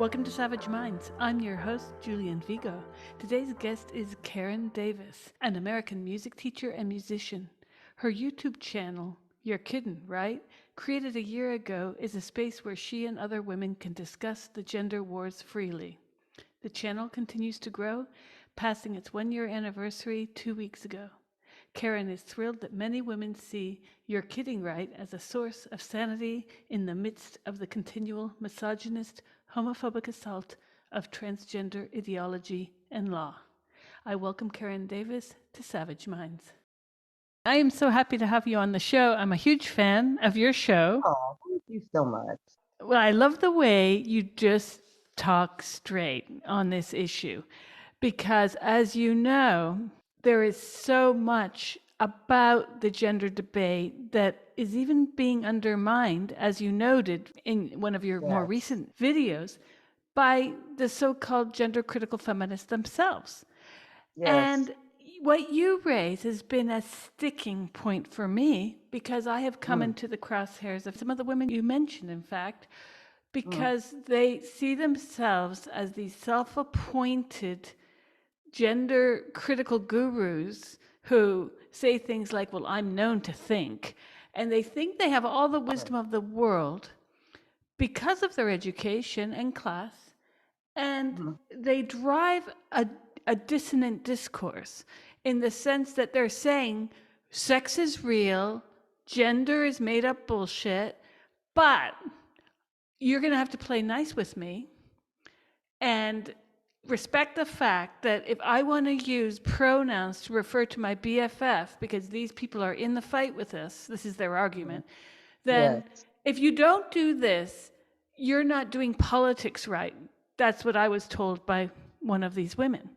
Welcome to Savage Minds. I'm your host, Julian Vigo. Today's guest is Karen Davis, an American music teacher and musician. Her YouTube channel, You're Kiddin', Right? Created a year ago, is a space where she and other women can discuss the gender wars freely. The channel continues to grow, passing its 1 year anniversary 2 weeks ago. Karen is thrilled that many women see You're Kidding Right as a source of sanity in the midst of the continual misogynist, homophobic assault of transgender ideology and law. I welcome Karen Davis to Savage Minds. I am so happy to have you on the show. I'm a huge fan of your show. Oh, thank you so much. Well, I love the way you just talk straight on this issue because, as you know, there is so much about the gender debate that is even being undermined, as you noted in one of your more Yes, recent videos, by the so called gender critical feminists themselves. yes. And what you raise has been a sticking point for me because I have come Mm, into the crosshairs of some of the women you mentioned, in fact, mm, because they see themselves as these self appointed gender critical gurus who say things like, well, I'm known to think. And they think they have all the right. wisdom of the world because of their education and class. And Mhm, they drive a dissonant discourse in the sense that they're saying sex is real, gender is made up bullshit, but you're going to have to play nice with me and respect the fact that if I want to use pronouns to refer to my BFF because these people are in the fight with us, this is their mm. argument, then Yes. if you don't do this, you're not doing politics right. That's what I was told by one of these women.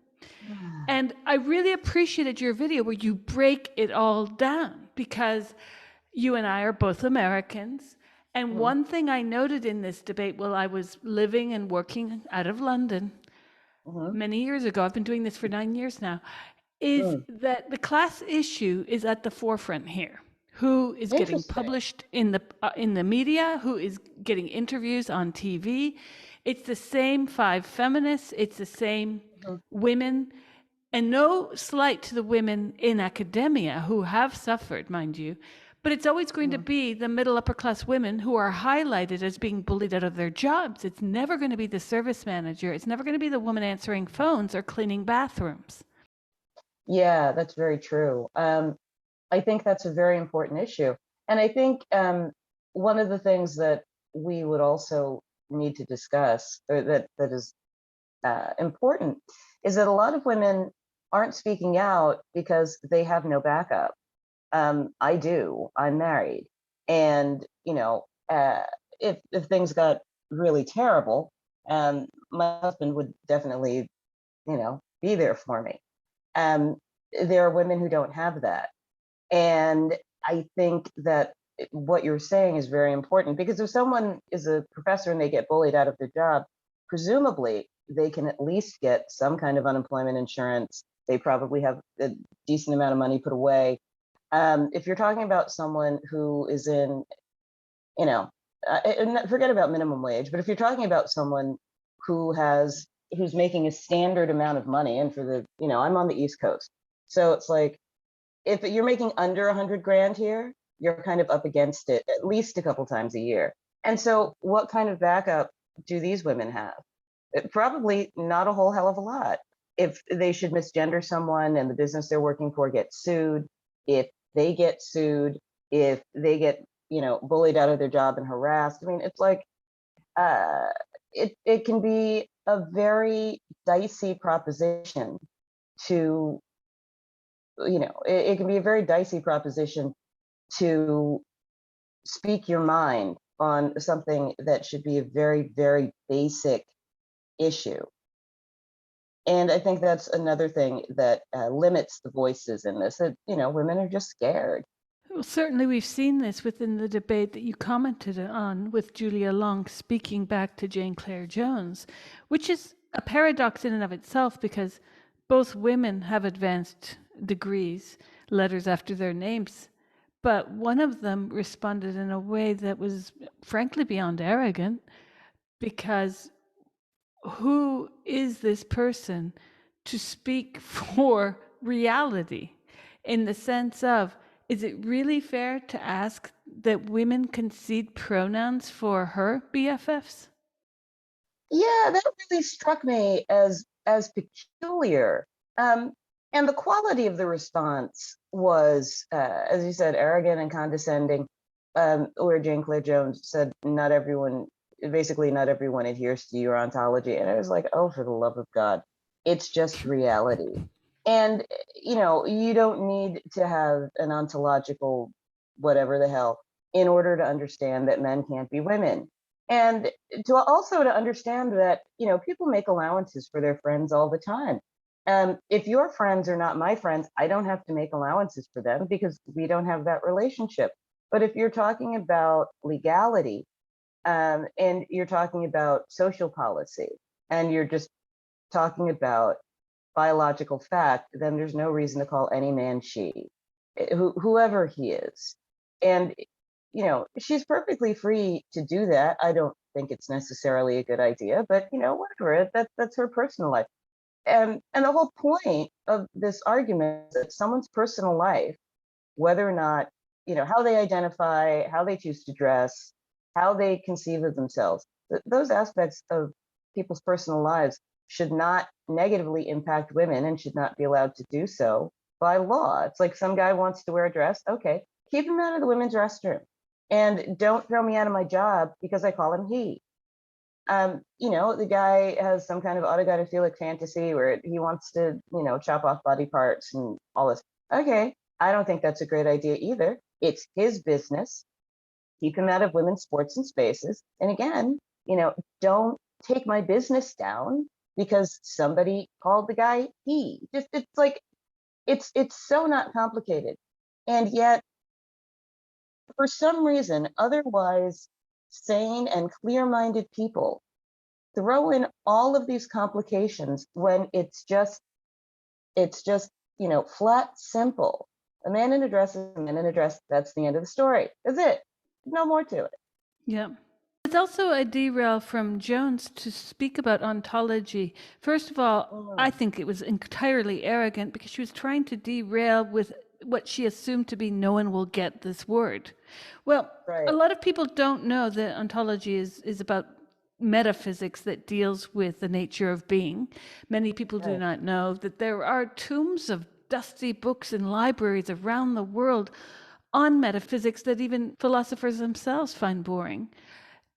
And I really appreciated your video where you break it all down because you and I are both Americans. And Mm, one thing I noted in this debate while I was living and working out of London mhm, many years ago, I've been doing this for 9 years now, is mm. that the class issue is at the forefront here. Who is getting Interesting. published in the media? Who is getting interviews on TV? It's the same five feminists. It's the same Mhm, women, and no slight to the women in academia who have suffered, mind you. But it's always going to mhm. be the middle upper class women who are highlighted as being bullied out of their jobs. It's never going to be the service manager. It's never going to be the woman answering phones or cleaning bathrooms. Yeah, that's very true. I think that's a very important issue. And I think one of the things that we would also need to discuss, or that is important, is that a lot of women aren't speaking out because they have no backup. I do. I'm married, and if things got really terrible, my husband would definitely, be there for me. Um, there are women who don't have that, and I think that what you're saying is very important because if someone is a professor and they get bullied out of their job, presumably they can at least get some kind of unemployment insurance. They probably have a decent amount of money put away. If you're talking about someone who is in, you know, forget about minimum wage, but if you're talking about someone who has who's making a standard amount of money, and for the, I'm on the East Coast, so it's like if you're making under 100 grand here, you're kind of up against it at least a couple times a year. And so, what kind of backup do these women have? Probably not a whole hell of a lot. If they should misgender someone and the business they're working for gets sued, if they get sued, if they get, bullied out of their job and harassed, I mean, it's like uh, it can be a very dicey proposition to, it can be a very dicey proposition to speak your mind on something that should be a very, very basic issue. And I think that's another thing that limits the voices in this. That women are just scared. Well, certainly, we've seen this within the debate that you commented on with Julia Long speaking back to Jane Clare Jones, which is a paradox in and of itself because both women have advanced degrees, letters after their names, but one of them responded in a way that was frankly beyond arrogant because who is this person to speak for reality in the sense of, is it really fair to ask that women concede pronouns for her BFFs? Yeah, that really struck me as peculiar. Um, and the quality of the response was, as you said, arrogant and condescending. Where Jane Clare Jones said, "Not everyone, basically, not everyone adheres to your ontology," and I was like, "Oh, for the love of God, it's just reality." And you don't need to have an ontological whatever the hell in order to understand that men can't be women. And to understand that people make allowances for their friends all the time. If your friends are not my friends, I don't have to make allowances for them because we don't have that relationship. But if you're talking about legality, and you're talking about social policy, and you're just talking about biological fact, then there's no reason to call any man she, whoever he is. And she's perfectly free to do that. I don't think it's necessarily a good idea, but whatever. That's her personal life. And the whole point of this argument is that someone's personal life, whether or not, how they identify, how they choose to dress, how they conceive of themselves, those aspects of people's personal lives should not negatively impact women and should not be allowed to do so by law. It's like some guy wants to wear a dress. Okay, keep him out of the women's restroom. And don't throw me out of my job because I call him he. The guy has some kind of autogonophilic fantasy where he wants to, chop off body parts and all this. Okay, I don't think that's a great idea either. It's his business. Keep him out of women's sports and spaces. And again, don't take my business down because somebody called the guy he. Just it's like it's so not complicated. And yet, for some reason, otherwise sane and clear-minded people throw in all of these complications when it's just flat simple. A man in a dress is a man in a dress. That's the end of the story. That's it. No more to it. Yeah. It's also a derail from Jones to speak about ontology. First of all, I think it was entirely arrogant because she was trying to derail with what she assumed to be no one will get this word. Well, Right. a lot of people don't know that ontology is about metaphysics that deals with the nature of being. Many people do Right. not know that there are tombs of dusty books in libraries around the world on metaphysics that even philosophers themselves find boring.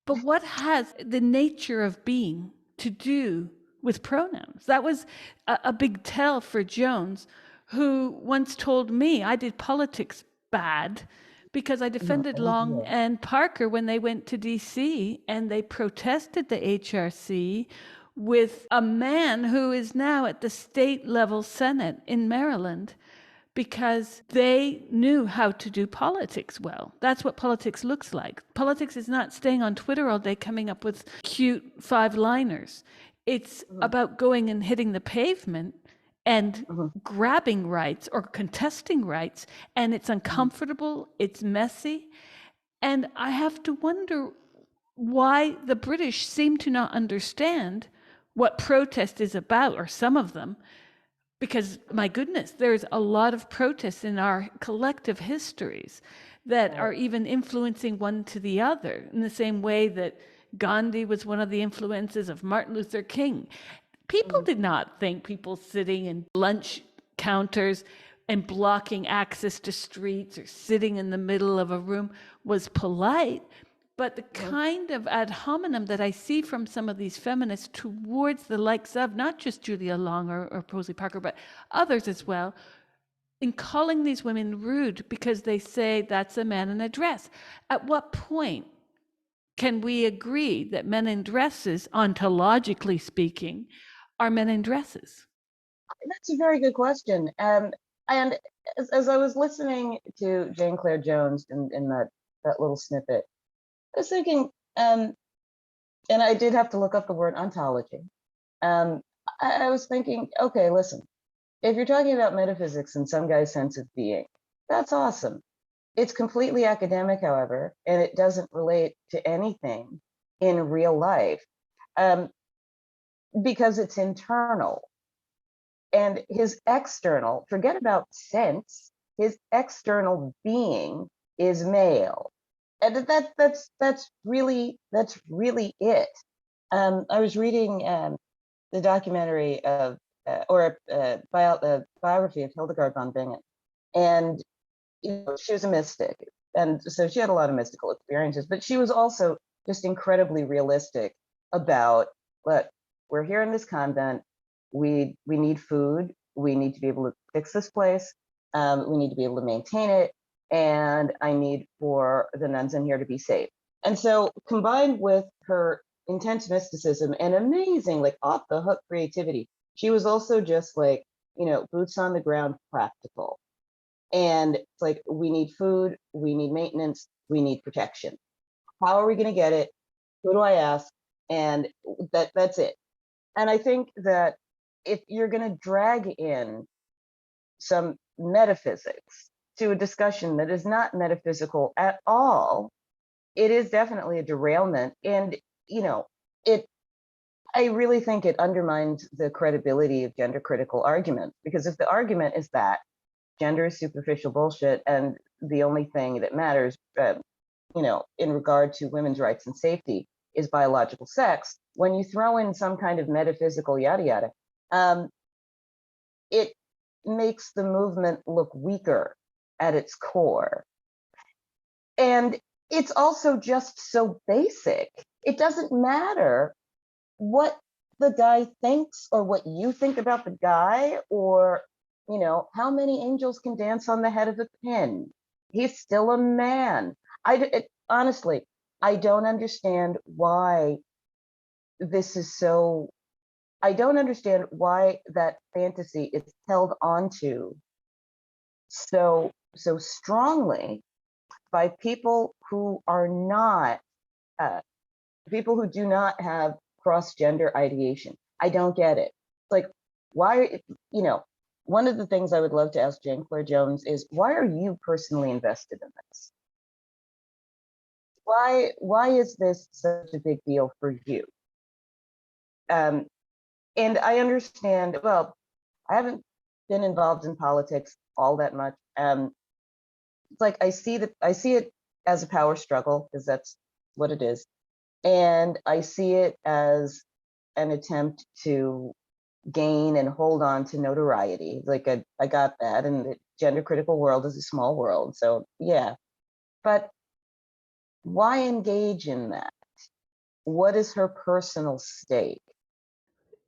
But what has the nature of being to do with pronouns? That was a big tell for Jones, who once told me I did politics bad because I defended Oh, Long dear. and Parker when they went to DC and they protested the HRC with a man who is now at the state level Senate in Maryland because they knew how to do politics well. That's what politics looks like. Politics is not staying on Twitter all day coming up with cute five-liners. It's Mhm, about going and hitting the pavement and mhm, grabbing rights or contesting rights. And it's mhm. uncomfortable, it's messy. And I have to wonder why the British seem to not understand what protest is about, or some of them, because my goodness, there's a lot of protests in our collective histories that Right. are even influencing one to the other in the same way that Gandhi was one of the influences of Martin Luther King. People Mhm. did not think people sitting in lunch counters and blocking access to streets or sitting in the middle of a room was polite. But the Mhm. kind of ad hominem that I see from some of these feminists towards the likes of not just Julia Long or Rosie Parker, but others as well, in calling these women rude because they say that's a man in a dress. At what point can we agree that men in dresses, ontologically speaking, are men in dresses? That's a very good question. And as I was listening to Jane Clare Jones in that little snippet, I was thinking, and I did have to look up the word ontology. Um, I was thinking, okay, listen, if you're talking about metaphysics and some guy's sense of being, that's awesome. It's completely academic, however, and it doesn't relate to anything in real life. Um, because it's internal. And his external, forget about sense, his external being is male. And that's really it. I was reading the documentary of biography of Hildegard von Bingen, and she was a mystic, and so she had a lot of mystical experiences, but she was also just incredibly realistic about, look, we're here in this convent, we need food, we need to be able to fix this place, we need to be able to maintain it, and I need for the nuns in here to be safe. And so combined with her intense mysticism and amazing, like off the hook creativity, she was also just like, boots on the ground practical. And it's like, we need food, we need maintenance, we need protection. How are we going to get it? Who do I ask? And that's it. And I think that if you're going to drag in some metaphysics to a discussion that is not metaphysical at all, it is definitely a derailment. And, I really think it undermines the credibility of gender critical arguments, because if the argument is that gender is superficial bullshit and the only thing that matters, in regard to women's rights and safety is biological sex, when you throw in some kind of metaphysical yada yada, it makes the movement look weaker at its core. And it's also just so basic. It doesn't matter what the guy thinks or what you think about the guy, or how many angels can dance on the head of a pin. He's still a man. Honestly, I don't understand why this is so. I don't understand why that fantasy is held onto so strongly by people who are not people who do not have cross-gender ideation. I don't get it. Like, why, one of the things I would love to ask Jane Clare Jones is, why are you personally invested in this? Why is this such a big deal for you? And I understand, well, I haven't been involved in politics all that much. It's like, I see it as a power struggle, because that's what it is. And I see it as an attempt to gain and hold on to notoriety. Like, I got that, and the gender critical world is a small world. So yeah, but why engage in that? What is her personal stake?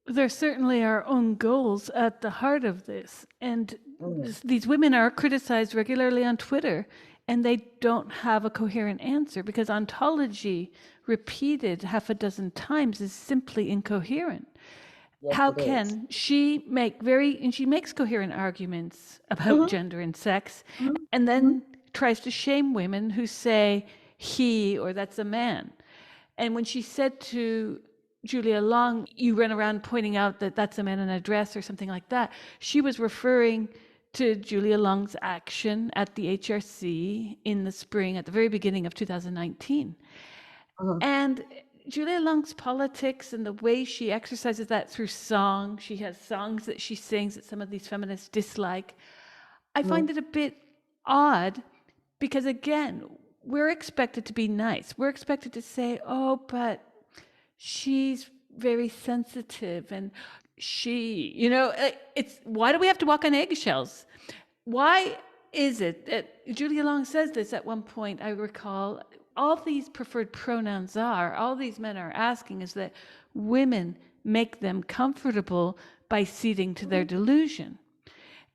There certainly are own goals at the heart of this. And Mm. these women are criticized regularly on Twitter, and they don't have a coherent answer because ontology repeated half a dozen times is simply incoherent. Yes, How it is. can she and she makes coherent arguments about Mhm, gender and sex, mhm, and mhm. then tries to shame women who say he or that's a man. And when she said to Julia Long, you run around pointing out that that's a man in a dress or something like that, she was referring to Julia Long's action at the HRC in the spring, at the very beginning of 2019. Mhm. And Julia Long's politics and the way she exercises that through song, she has songs that she sings that some of these feminists dislike. I Mhm. find it a bit odd because, again, we're expected to be nice. We're expected to say, oh, but she's very sensitive and it's why do we have to walk on eggshells? Why is it that Julia Long says this at one point? I recall all these preferred pronouns all these men are asking is that women make them comfortable by ceding to their delusion.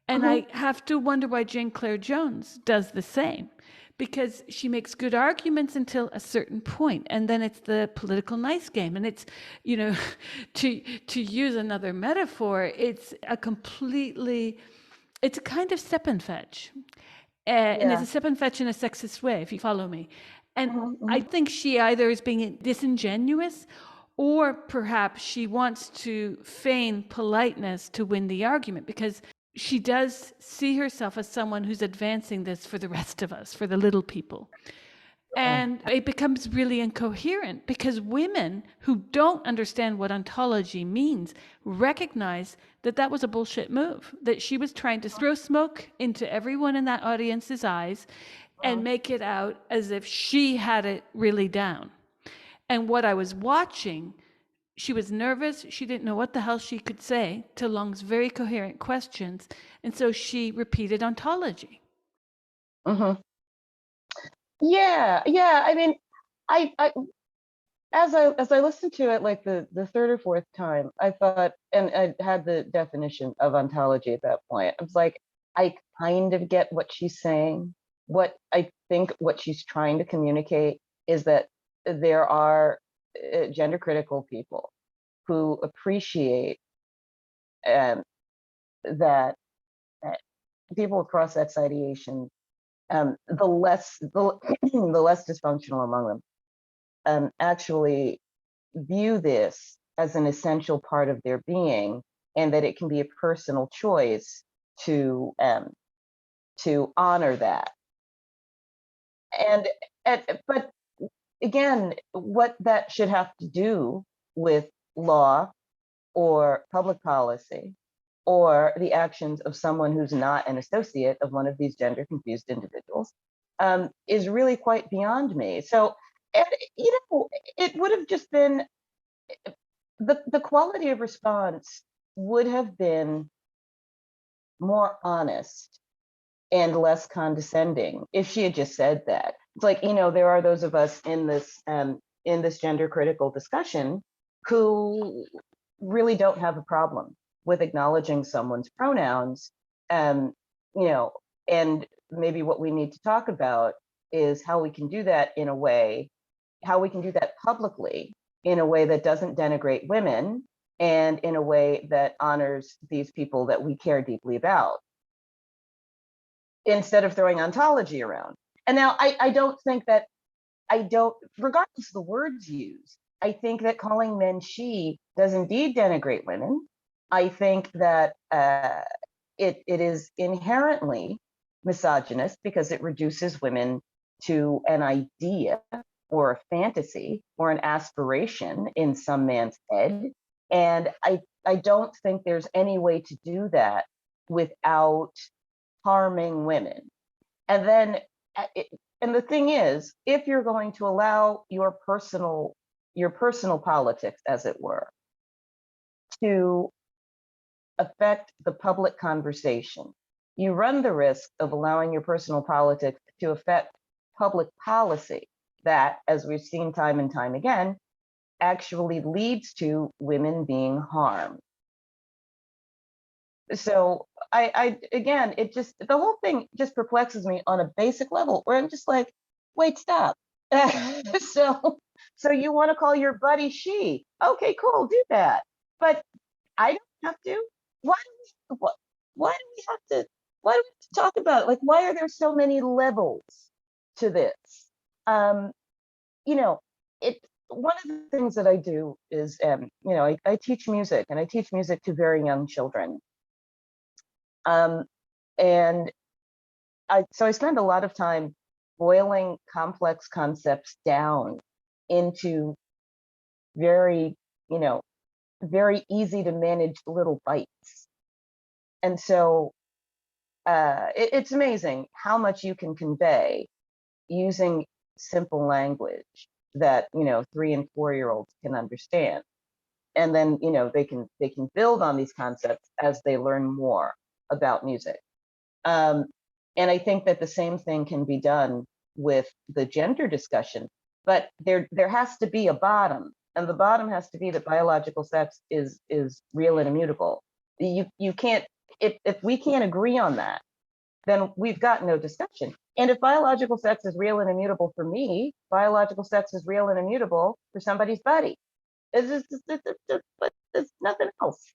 And Mhm. I have to wonder why Jane Clare Jones does the same, because she makes good arguments until a certain point, and then it's the political nice game. And it's, to use another metaphor, it's a kind of step and fetch. And it's Yeah. a step and fetch in a sexist way, if you follow me. And Mhm, I mhm. think she either is being disingenuous or perhaps she wants to feign politeness to win the argument, because she does see herself as someone who's advancing this for the rest of us, for the little people. And it becomes really incoherent because women who don't understand what ontology means recognize that that was a bullshit move, that she was trying to throw smoke into everyone in that audience's eyes and make it out as if she had it really down. And what I was watching, she was nervous. She didn't know what the hell she could say to Lung's very coherent questions. And so she repeated ontology. Mm-hmm. Yeah. I mean, I as I listened to it like the third or fourth time, I thought, and I had the definition of ontology at that point. I was like, I kind of get what she's saying. What I think what she's trying to communicate is that there are gender critical people who appreciate that people with cross-sex ideation, the less the less dysfunctional among them, actually view this as an essential part of their being, and that it can be a personal choice to honor that. And, but again, what that should have to do with law or public policy or the actions of someone who's not an associate of one of these gender confused individuals is really quite beyond me. So, and it would have just been the quality of response would have been more honest and less condescending if she had just said that. It's like, there are those of us in this gender critical discussion who really don't have a problem with acknowledging someone's pronouns. And maybe what we need to talk about is how we can do that how we can do that publicly in a way that doesn't denigrate women and in a way that honors these people that we care deeply about, instead of throwing ontology around. And now I don't think that, regardless of the words used, I think that calling men she does indeed denigrate women. I think that it is inherently misogynist because it reduces women to an idea or a fantasy or an aspiration in some man's head. And I don't think there's any way to do that without harming women. And then, and the thing is, if you're going to allow your personal politics, as it were, to affect the public conversation, you run the risk of allowing your personal politics to affect public policy that, as we've seen time and time again, actually leads to women being harmed. So I again, the whole thing just perplexes me on a basic level where I'm just like, wait, stop. So you want to call your buddy she? Okay, cool, do that. But I don't have to. Why do why do we have to talk about it? Like, why are there so many levels to this? It one of the things that I do is I teach music, and I teach music to very young children. And so I spend a lot of time boiling complex concepts down into very, very easy to manage little bites. And so it's amazing how much you can convey using simple language that 3 and 4-year-olds can understand. And then they can build on these concepts as they learn more about music. And I think that the same thing can be done with the gender discussion, but there has to be a bottom, and the bottom has to be that biological sex is real and immutable. You can't, if we can't agree on that, then we've got no discussion. And if biological sex is real and immutable for me, biological sex is real and immutable for somebody's buddy. But there's nothing else.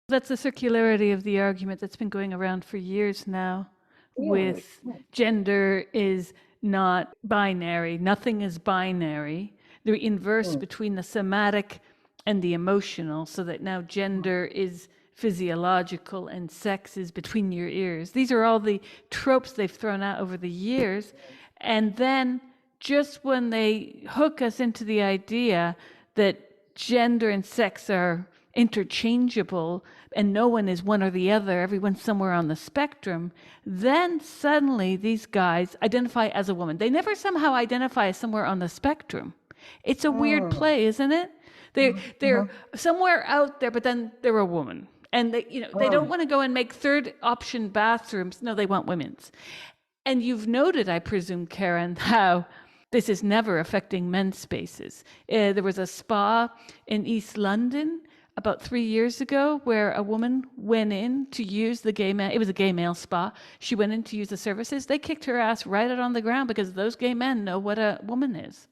That's the circularity of the argument that's been going around for years now, with gender is not binary. Nothing is binary. The inverse between the somatic and the emotional, so that now gender is physiological and sex is between your ears. These are all the tropes they've thrown out over the years. And then just when they hook us into the idea that gender and sex are interchangeable and no one is one or the other, everyone's somewhere on the spectrum, then suddenly these guys identify as a woman. They never somehow identify as somewhere on the spectrum. It's a weird Mm, play, isn't it? They're mhm, they're somewhere out there, but then they're a woman. And they don't mm, want to go and make third option bathrooms. No, they want women's. And you've noted, I presume, Karen, how this is never affecting men's spaces. There was a spa in East London about 3 years ago where a woman went in to use the gay man. It was a gay male spa. She went in to use the services. They kicked her ass right out on the ground because those gay men know what a woman is.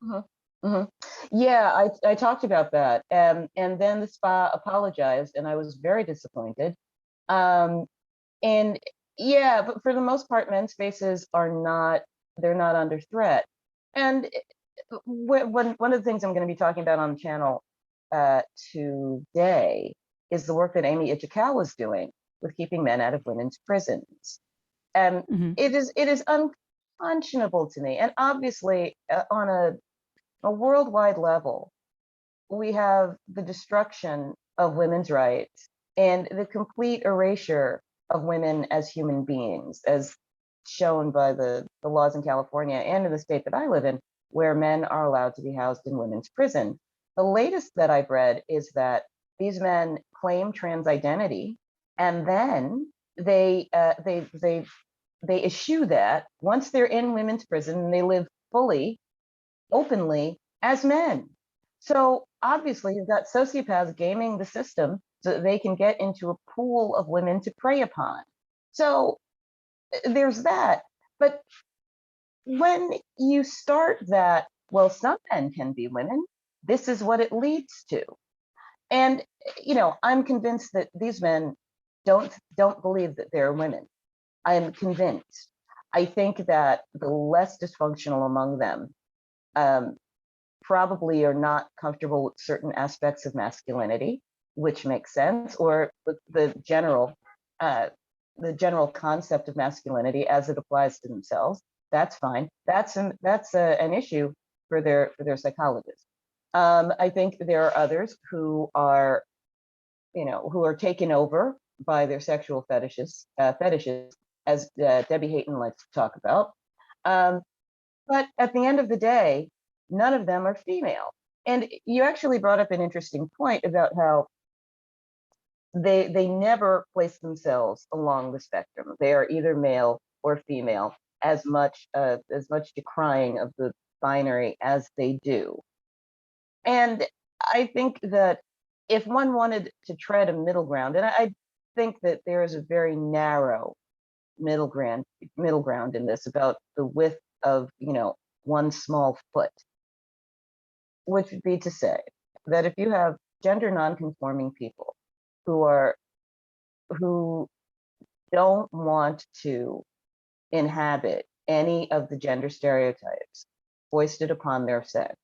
mhm, mhm. Yeah, I talked about that, and then the spa apologized, and I was very disappointed. Um, and yeah, but for the most part, men's spaces are not, they're not under threat. And one of the things I'm going to be talking about on the channel today is the work that Amy Ichikawa is doing with keeping men out of women's prisons. And Mm-hmm. it is unconscionable to me. And obviously, on a worldwide level, we have the destruction of women's rights and the complete erasure of women as human beings, as shown by the laws in California and in the state that I live in, where men are allowed to be housed in women's prison. The latest that I've read is that these men claim trans identity, and then they eschew that once they're in women's prison, and they live fully, openly as men. So obviously, you've got sociopaths gaming the system so that they can get into a pool of women to prey upon. So there's that. But when you start that, well, some men can be women, this is what it leads to. And I'm convinced that these men don't believe that they're women. I am convinced. I think that the less dysfunctional among them um, probably are not comfortable with certain aspects of masculinity, which makes sense, or with uh, the general concept of masculinity as it applies to themselves. That's fine. That's an issue for their psychologist. I think there are others who are taken over by their sexual fetishes, as Debbie Hayton likes to talk about. Um, but at the end of the day, none of them are female. And you actually brought up an interesting point about how they never place themselves along the spectrum. They are either male or female, as much decrying of the binary as they do. And I think that if one wanted to tread a middle ground, and I think that there is a very narrow middle ground in this, about the width of one small foot, which would be to say that if you have gender nonconforming people who don't want to inhabit any of the gender stereotypes foisted upon their sex,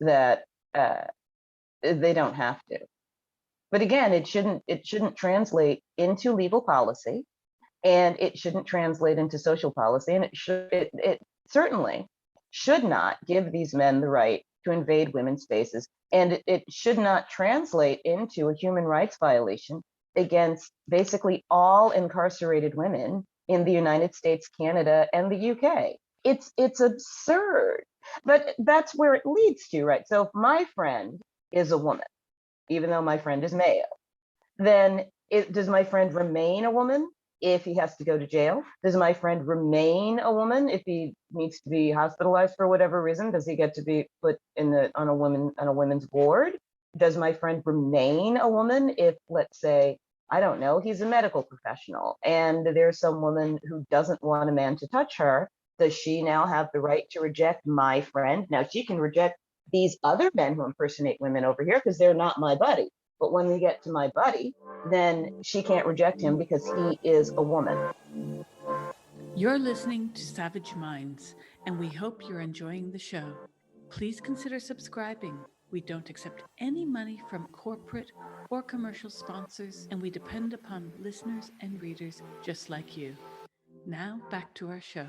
that they don't have to. But again, it shouldn't translate into legal policy, and it shouldn't translate into social policy, and it certainly should not give these men the right to invade women's spaces, and it should not translate into a human rights violation against basically all incarcerated women in the United States, Canada, and the UK. It's absurd, but that's where it leads to, right? So if my friend is a woman, even though my friend is male, then does my friend remain a woman if he has to go to jail? Does my friend remain a woman if he needs to be hospitalized for whatever reason? Does he get to be put on a women's ward? Does my friend remain a woman if, let's say, I don't know, he's a medical professional and there's some woman who doesn't want a man to touch her? Does she now have the right to reject my friend? Now she can reject these other men who impersonate women over here because they're not my buddy. But when we get to my buddy, then she can't reject him because he is a woman. You're listening to Savage Minds, and we hope you're enjoying the show. Please consider subscribing. We don't accept any money from corporate or commercial sponsors, and we depend upon listeners and readers just like you. Now, back to our show.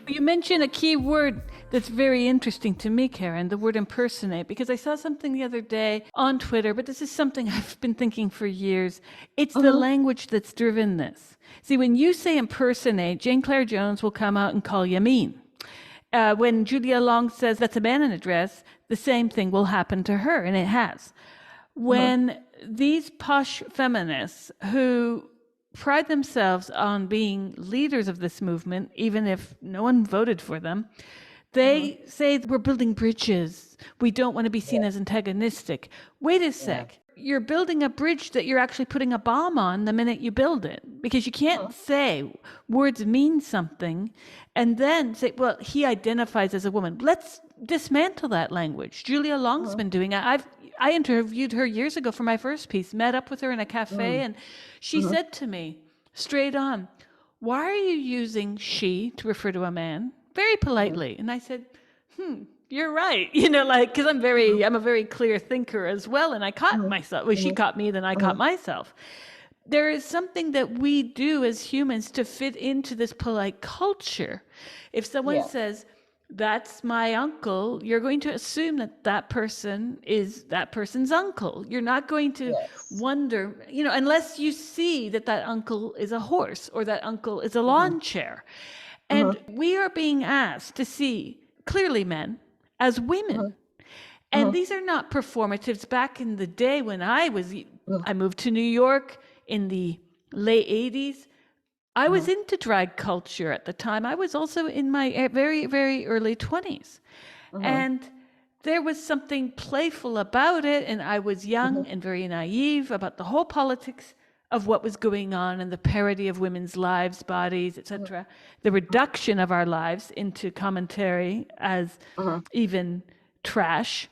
You mentioned a key word that's very interesting to me, Karen, the word impersonate, because I saw something the other day on Twitter, but this is something I've been thinking for years. It's the Mhm. language that's driven this. See, when you say impersonate, Jane Clare Jones will come out and call you mean. When Julia Long says that's a man in a dress, the same thing will happen to her, and it has. Mhm. When these posh feminists who pride themselves on being leaders of this movement, even if no one voted for them, Mhm. they say we're building bridges. We don't want to be Yeah. seen as antagonistic. Wait a Yeah. sec. You're building a bridge that you're actually putting a bomb on the minute you build it, because you Mhm. can't say words mean something and then say, well, he identifies as a woman. Let's dismantle that language. Julia Long's Mhm. been doing it. I interviewed her years ago for my first piece, met up with her in a cafe, Mhm. and she Mhm. said to me straight on, why are you using she to refer to a man? Very Mhm. politely. And I said, you're right. You know, like, because I'm a very clear thinker as well. And I caught Mhm. myself. Well, she Mhm. caught me, then I caught Mhm. myself. There is something that we do as humans to fit into this polite culture. If someone Yeah. says, that's my uncle, you're going to assume that that person is that person's uncle. You're not going to Yes. wonder, you know, unless you see that that uncle is a horse or that uncle is a Mhm. lawn chair. And Mhm. we are being asked to see clearly men as women. Mhm. And Mhm. these are not performatives. Back in the day when Mhm. I moved to New York in the late 80s. I was Mhm. into drag culture at the time. I was also in my very, very early 20s. Mhm. And there was something playful about it. And I was Mhm. young and very naive about the whole politics of what was going on and the parody of women's lives, bodies, Mhm. etc. The reduction of our lives into commentary as Mhm. even trash.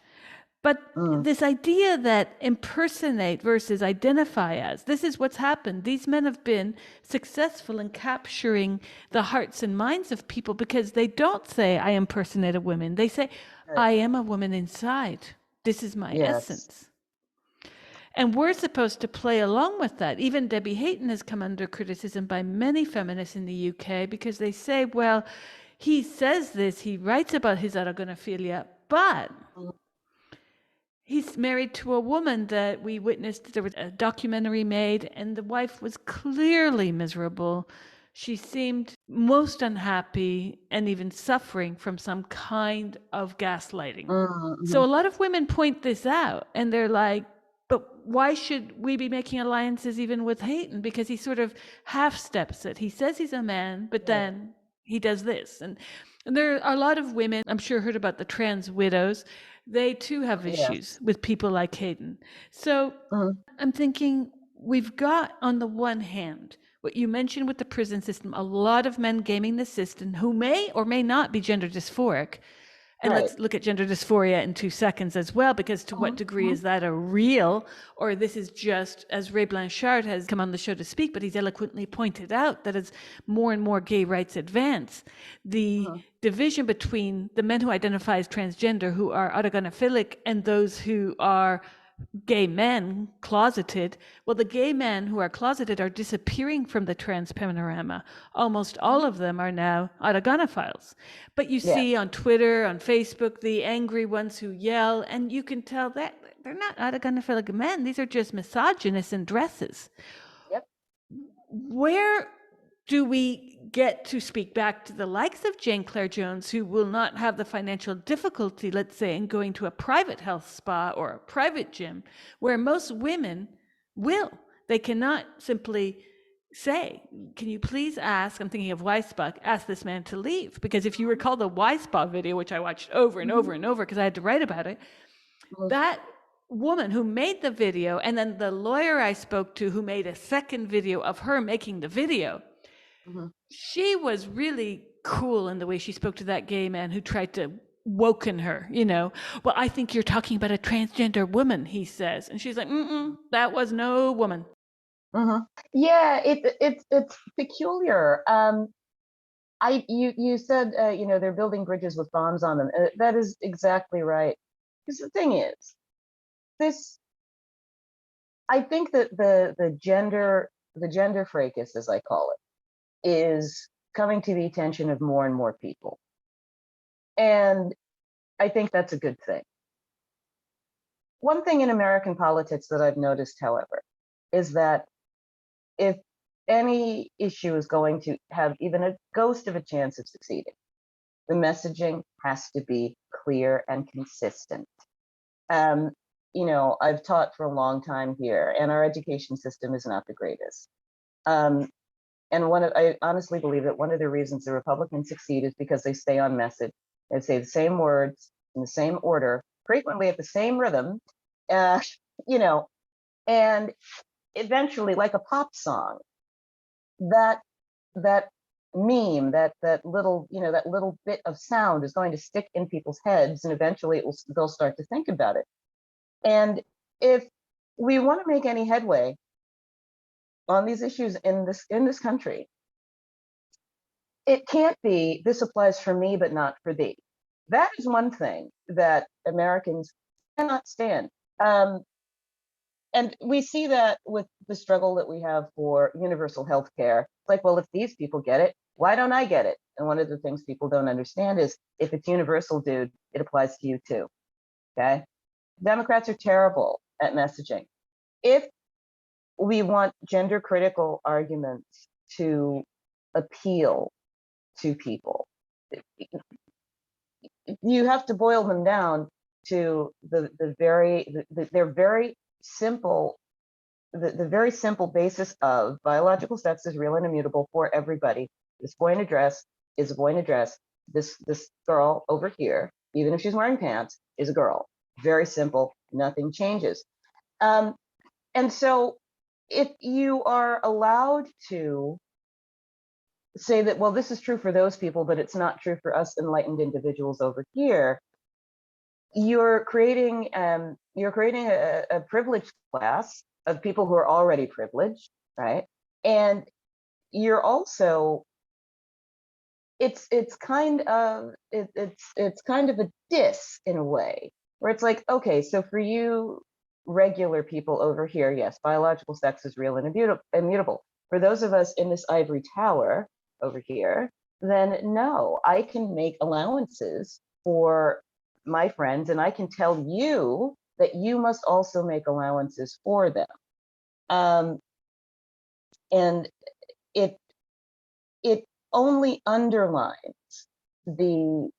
But Mhm. this idea that impersonate versus identify as, this is what's happened. These men have been successful in capturing the hearts and minds of people because they don't say, I impersonate a woman. They say, Right. I am a woman inside. This is my Yes. essence. And we're supposed to play along with that. Even Debbie Hayton has come under criticism by many feminists in the UK because they say, well, he says this, he writes about his autogonophilia, but Mhm. he's married to a woman that we witnessed. There was a documentary made, and the wife was clearly miserable. She seemed most unhappy and even suffering from some kind of gaslighting. Mhm. So a Mhm. lot of women point this out, and they're like, but why should we be making alliances even with Hayton? Because he sort of half steps it. He says he's a man, but Yeah. then he does this. And there are a lot of women, I'm sure heard about the trans widows. They too have issues Yes. with people like Hayden. So Mhm. I'm thinking we've got, on the one hand, what you mentioned with the prison system, a lot of men gaming the system who may or may not be gender dysphoric. And Right. let's look at gender dysphoria in 2 seconds as well, because to what Mhm. degree Mhm. is that a real, or this is just, as Ray Blanchard has come on the show to speak, but he's eloquently pointed out that as more and more gay rights advance, the Mhm. division between the men who identify as transgender, who are autogonophilic, and those who are gay men closeted, well, the gay men who are closeted are disappearing from the trans panorama. Almost all Mhm. of them are now autogonophiles. But you Yeah. see on Twitter, on Facebook, the angry ones who yell, and you can tell that they're not autogonophilic men. These are just misogynists in dresses. Yep. Where do we get to speak back to the likes of Jane Clare Jones, who will not have the financial difficulty, let's say, in going to a private health spa or a private gym, where most women will? They cannot simply say, can you please ask, I'm thinking of Weissbach, ask this man to leave. Because if you recall the Weissbach video, which I watched over and Mhm. over and over because I had to write about it, Mhm. that woman who made the video and then the lawyer I spoke to who made a second video of her making the video, Mhm. she was really cool in the way she spoke to that gay man who tried to woken her, you know. Well, I think you're talking about a transgender woman, he says. And she's like, that was no woman. Mhm. Yeah, it's peculiar. You said they're building bridges with bombs on them. That is exactly right. Because the thing is, this I think that the gender fracas, as I call it, is coming to the attention of more and more people. And I think that's a good thing. One thing in American politics that I've noticed, however, is that if any issue is going to have even a ghost of a chance of succeeding, the messaging has to be clear and consistent. Um, I've taught for a long time here, and our education system is not the greatest. And I honestly believe that one of the reasons the Republicans succeed is because they stay on message. They say the same words in the same order, frequently at the same rhythm, uh, you know, and eventually, like a pop song, that that meme, that little, that little bit of sound is going to stick in people's heads, and eventually they'll start to think about it. And if we want to make any headway on these issues in this country, it can't be this applies for me but not for thee. That is one thing that Americans cannot stand. And we see that with the struggle that we have for universal health care. It's like, well, if these people get it, why don't I get it? And one of the things people don't understand is if it's universal, dude, it applies to you too. Okay? Democrats are terrible at messaging. If we want gender critical arguments to appeal to people, you have to boil them down to their very simple, the very simple basis of biological sex is real and immutable for everybody. This boy in a dress is a boy in a dress. This girl over here, even if she's wearing pants, is a girl. Very simple, nothing changes. And so if you are allowed to say that, well, this is true for those people, but it's not true for us enlightened individuals over here, you're creating a privileged class of people who are already privileged, right? And you're also, it's kind of a diss in a way, where it's like, okay, so for you regular people over here, yes, biological sex is real and immutable. For those of us in this ivory tower over here, then no, I can make allowances for my friends, and I can tell you that you must also make allowances for them. And it only underlines the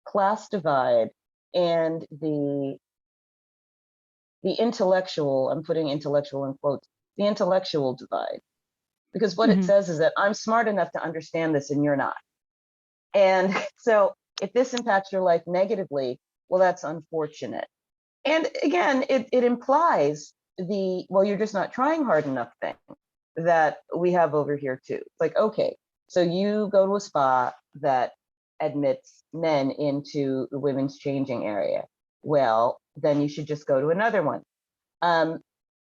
class divide and the intellectual, I'm putting intellectual in quotes, the intellectual divide. Because what it says is that I'm smart enough to understand this and you're not. And so if this impacts your life negatively, well, that's unfortunate. And again, it implies the, well, you're just not trying hard enough thing that we have over here too. It's like, okay, so you go to a spa that admits men into the women's changing area. Well, then you should just go to another one.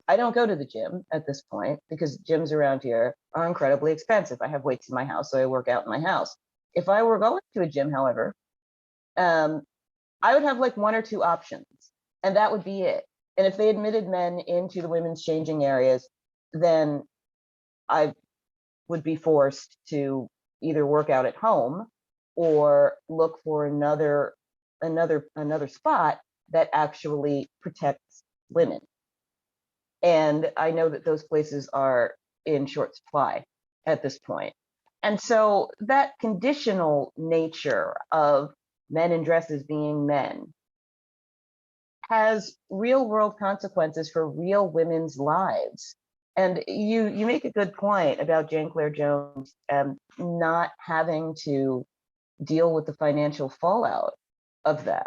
I don't go to the gym at this point because gyms around here are incredibly expensive. I have weights in my house, so I work out in my house. If I were going to a gym, however, I would have like one or two options, and that would be it. And if they admitted men into the women's changing areas, then I would be forced to either work out at home or look for another spot that actually protects women. And I know that those places are in short supply at this point. And so that conditional nature of men in dresses being men has real world consequences for real women's lives. And you make a good point about Jane Clare Jones not having to deal with the financial fallout of that.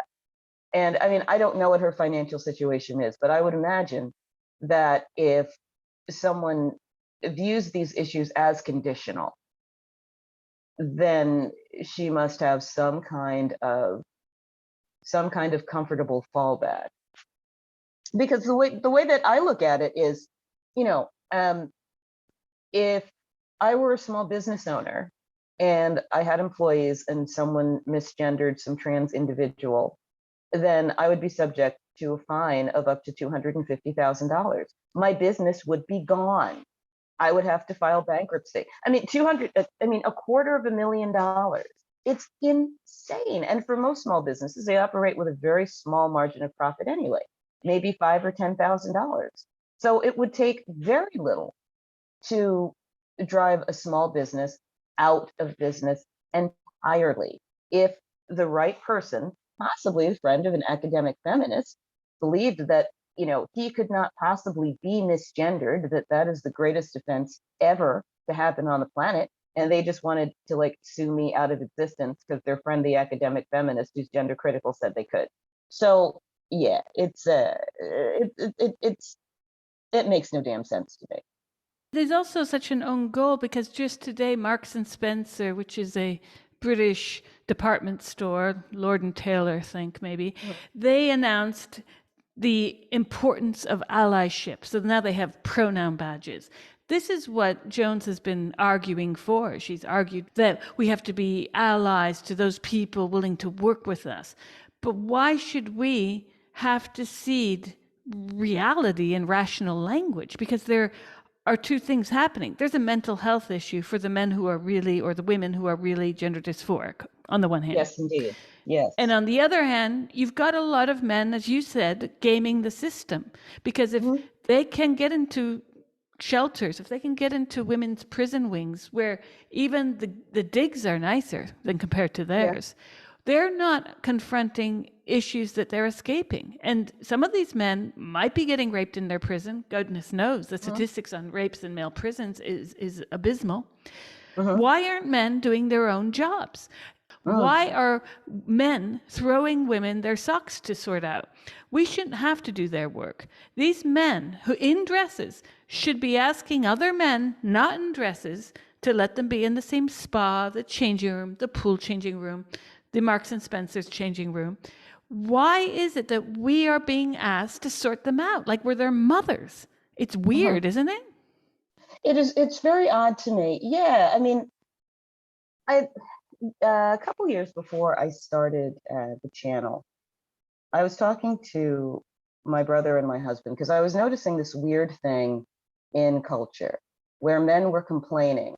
And I mean, I don't know what her financial situation is, but I would imagine that if someone views these issues as conditional, then she must have some kind of comfortable fallback. Because the way that I look at it is, if I were a small business owner and I had employees and someone misgendered some trans individual, then I would be subject to a fine of up to $250,000. My business would be gone. I would have to file bankruptcy. I mean, $250,000. It's insane. And for most small businesses, they operate with a very small margin of profit anyway, maybe five or $10,000. So it would take very little to drive a small business out of business entirely if the right person, possibly a friend of an academic feminist, believed that he could not possibly be misgendered, that that is the greatest offense ever to happen on the planet, and they just wanted to like sue me out of existence because their friend the academic feminist who's gender critical said they could. So yeah, it makes no damn sense to me. There's also such an own goal because just today, Marks and Spencer, which is a British department store, Lord and Taylor, I think maybe, they announced the importance of allyship. So now they have pronoun badges. This is what Jones has been arguing for. She's argued that we have to be allies to those people willing to work with us. But why should we have to cede reality and rational language? Because there are two things happening. There's a mental health issue for the men who are really, or the women who are really gender dysphoric, on the one hand. Yes, indeed. Yes. And on the other hand, you've got a lot of men, as you said, gaming the system. Because if they can get into shelters, if they can get into women's prison wings, where even the digs are nicer than compared to theirs, they're not confronting issues that they're escaping. And some of these men might be getting raped in their prison. Goodness knows the statistics on rapes in male prisons is abysmal. Why aren't men doing their own jobs? Why are men throwing women their socks to sort out? We shouldn't have to do their work. These men who in dresses should be asking other men not in dresses to let them be in the same spa, the changing room, the pool changing room, the Marks and Spencer's changing room. Why is it that we are being asked to sort them out like we're their mothers? It's weird, isn't it? It is. It's very odd to me. Yeah, I mean, a couple years before I started the channel, I was talking to my brother and my husband because I was noticing this weird thing in culture where men were complaining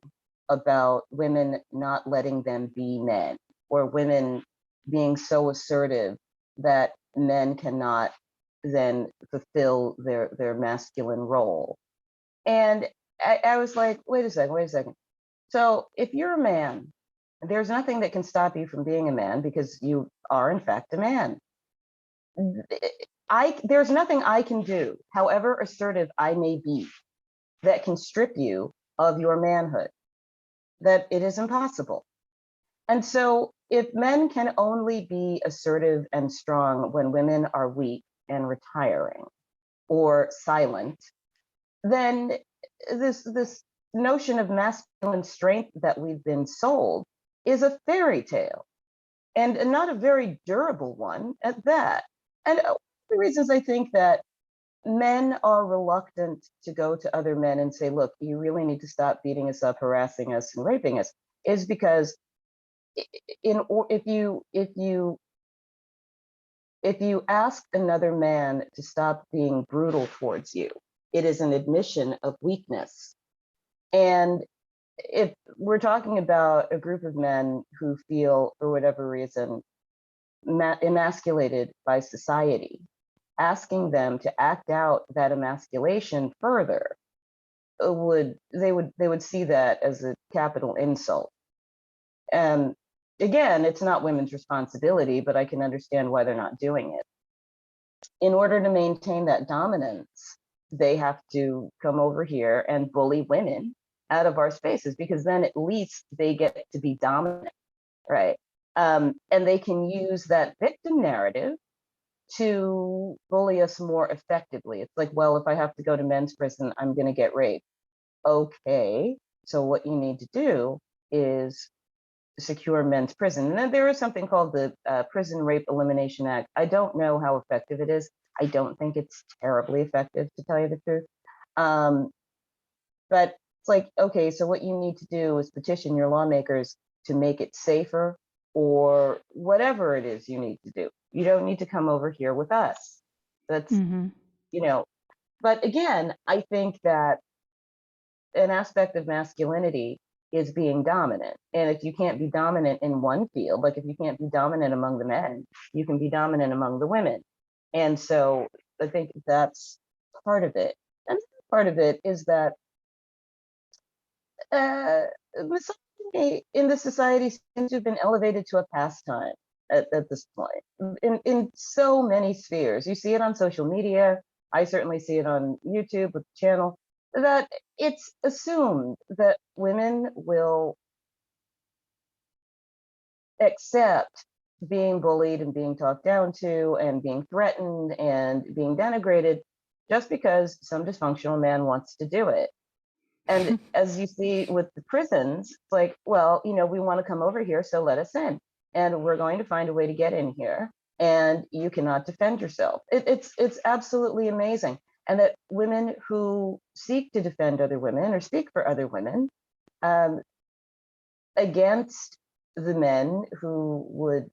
about women not letting them be men, or women being so assertive that men cannot then fulfill their masculine role. And I was like, wait a second. So if you're a man, there's nothing that can stop you from being a man because you are in fact a man. There's nothing I can do, however assertive I may be, that can strip you of your manhood. That it is impossible. And so if men can only be assertive and strong when women are weak and retiring or silent, then this notion of masculine strength that we've been sold is a fairy tale, and not a very durable one at that. And one of the reasons I think that men are reluctant to go to other men and say, look, you really need to stop beating us up, harassing us, and raping us, is because if you ask another man to stop being brutal towards you, it is an admission of weakness. And if we're talking about a group of men who feel, for whatever reason, emasculated by society, asking them to act out that emasculation further they would see that as a capital insult. And again, it's not women's responsibility, but I can understand why they're not doing it. In order to maintain that dominance, they have to come over here and bully women out of our spaces, because then at least they get to be dominant, right? And they can use that victim narrative to bully us more effectively. It's like, well, if I have to go to men's prison, I'm going to get raped. Okay, so what you need to do is secure men's prison. And then there is something called the Prison Rape Elimination Act. I don't know how effective it is. I don't think it's terribly effective, to tell you the truth. But it's like, okay, so what you need to do is petition your lawmakers to make it safer, or whatever it is you need to do. You don't need to come over here with us. That's, you know, but again, I think that an aspect of masculinity is being dominant. And if you can't be dominant in one field, like if you can't be dominant among the men, you can be dominant among the women. And so I think that's part of it. And part of it is that uh, misogyny in the society seems to have been elevated to a pastime at this point in so many spheres. You see it on social media. I certainly see it on YouTube with the channel, that it's assumed that women will accept being bullied and being talked down to and being threatened and being denigrated just because some dysfunctional man wants to do it. And as you see with the prisons, it's like, well, we want to come over here, so let us in. And we're going to find a way to get in here. And you cannot defend yourself. It's absolutely amazing. And that women who seek to defend other women or speak for other women against the men who would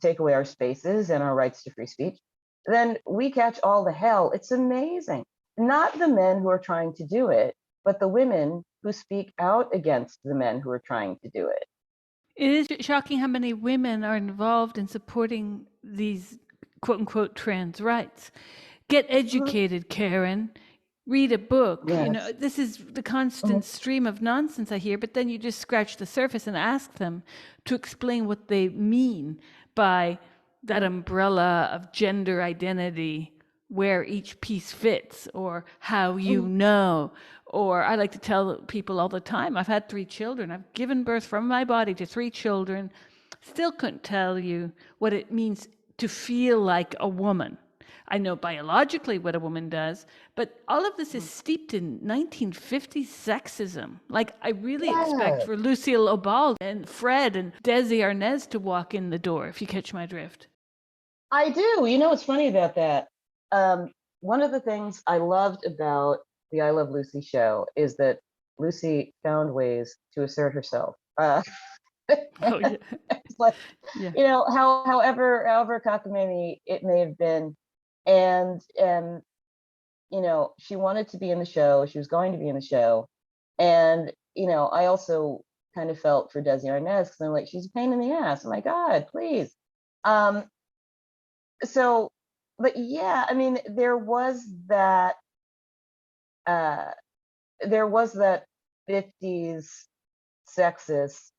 take away our spaces and our rights to free speech, then we catch all the hell. It's amazing. Not the men who are trying to do it, but the women who speak out against the men who are trying to do it. It is shocking how many women are involved in supporting these quote unquote trans rights. Get educated, Karen. Read a book. Yes. This is the constant stream of nonsense I hear, but then you just scratch the surface and ask them to explain what they mean by that umbrella of gender identity, where each piece fits, or how or I like to tell people all the time, I've had 3 children. I've given birth from my body to 3 children. Still couldn't tell you what it means to feel like a woman. I know biologically what a woman does, but all of this is steeped in 1950s sexism. Like, I really expect for Lucille Obal and Fred and Desi Arnaz to walk in the door, if you catch my drift. I do. You know what's funny about that? One of the things I loved about the I Love Lucy show is that Lucy found ways to assert herself. Oh, yeah. It's like, Yeah. however cockamamie it may have been, and she wanted to be in the show. She was going to be in the show, and I also kind of felt for Desi Arnaz because I'm like, she's a pain in the ass. Oh my God, please. So, but yeah, I mean, there was that 50s sexist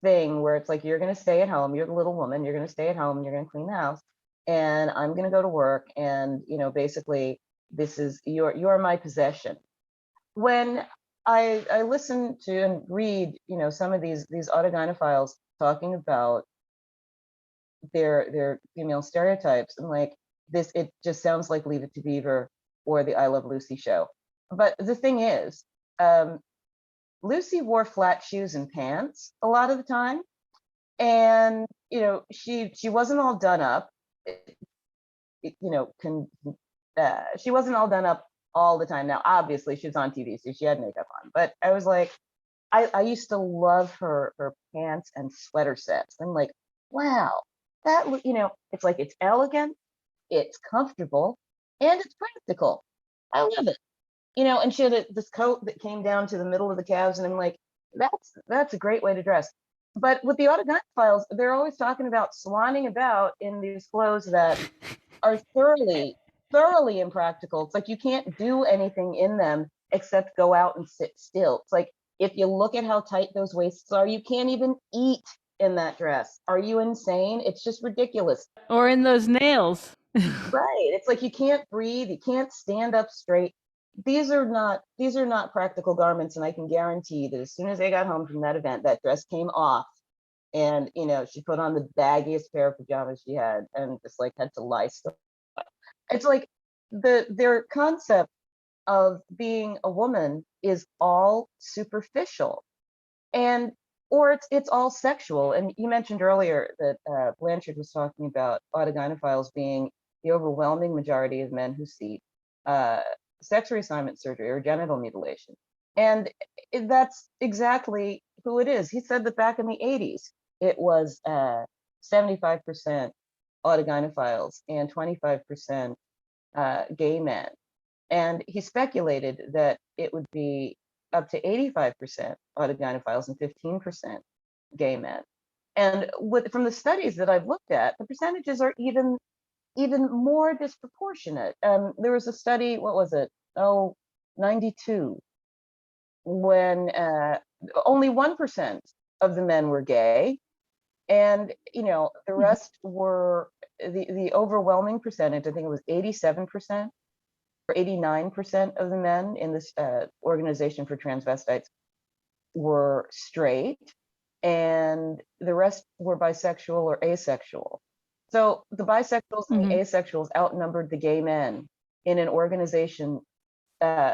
thing where it's like, you're going to stay at home, you're the little woman, you're going to stay at home, you're going to clean the house, and I'm going to go to work, and basically this is you're my possession. When I listen to and read some of these autogynephiles talking about their female stereotypes, and like this, it just sounds like Leave It to Beaver or the I Love Lucy show. But the thing is, Lucy wore flat shoes and pants a lot of the time, and she wasn't all done up. She wasn't all done up all the time. Now, obviously, she was on TV, so she had makeup on. But I was like, I used to love her pants and sweater sets. I'm like, wow, that it's like, it's elegant, it's comfortable, and it's practical. I love it. And she had this coat that came down to the middle of the calves, and I'm like, that's a great way to dress. But with the autogynephiles, they're always talking about swanning about in these clothes that are thoroughly impractical. It's like you can't do anything in them except go out and sit still. It's like, if you look at how tight those waists are, you can't even eat in that dress. Are you insane? It's just ridiculous. Or in those nails. Right. It's like you can't breathe, you can't stand up straight. These are not practical garments, and I can guarantee that as soon as I got home from that event, that dress came off, and she put on the baggiest pair of pajamas she had, and just like had to lie still. It's like their concept of being a woman is all superficial, or it's all sexual. And you mentioned earlier that Blanchard was talking about autogynephiles being the overwhelming majority of men who seek sex reassignment surgery or genital mutilation. And that's exactly who it is. He said that back in the 80s, it was 75% autogynephiles and 25% gay men. And he speculated that it would be up to 85% autogynephiles and 15% gay men. And from the studies that I've looked at, the percentages are even more disproportionate. There was a study, what was it? Oh, 92, when only 1% of the men were gay, and the rest were the overwhelming percentage. I think it was 87% or 89% of the men in this organization for transvestites were straight, and the rest were bisexual or asexual. So the bisexuals and the asexuals outnumbered the gay men in an organization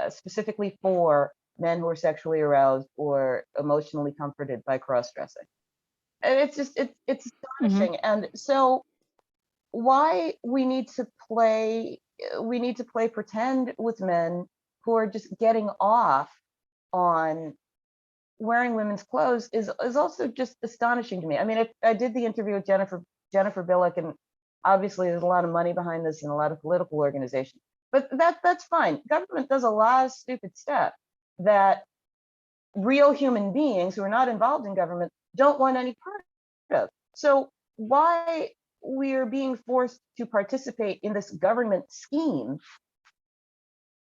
specifically for men who are sexually aroused or emotionally comforted by cross-dressing. And it's astonishing. And so why we need to play pretend with men who are just getting off on wearing women's clothes is also just astonishing to me. I mean, I did the interview with Jennifer Billock, and obviously there's a lot of money behind this and a lot of political organization, but that's fine. Government does a lot of stupid stuff that real human beings who are not involved in government don't want any part of. So why we're being forced to participate in this government scheme